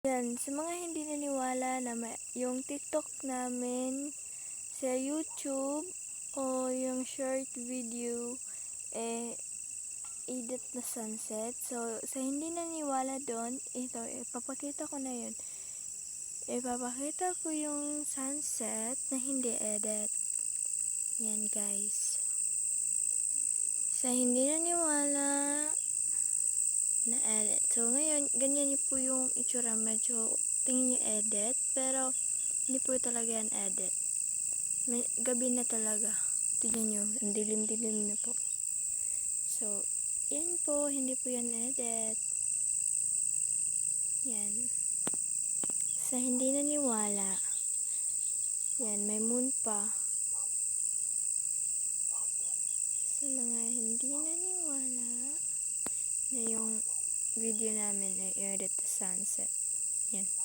Yan, sa mga hindi naniwala na yung TikTok namin sa YouTube o yung short video edit na sunset. So, sa hindi naniwala doon, ito, ipapakita ko na yun. Ipapakita ko yung sunset na hindi edit. Yan, guys. Sa hindi naniwala na edit. So, ngayon, ganyan po yung itsura. Medyo tingin nyo edit, pero hindi po talaga yan edit. Gabi na talaga. Tingnan nyo, ang dilim-dilim na po. So, yan po, hindi po yan edit. Yan. Sa hindi naniwala, yan, may moon pa. Sa mga hindi naniwala na yung video namin ay edit the sunset. Yan.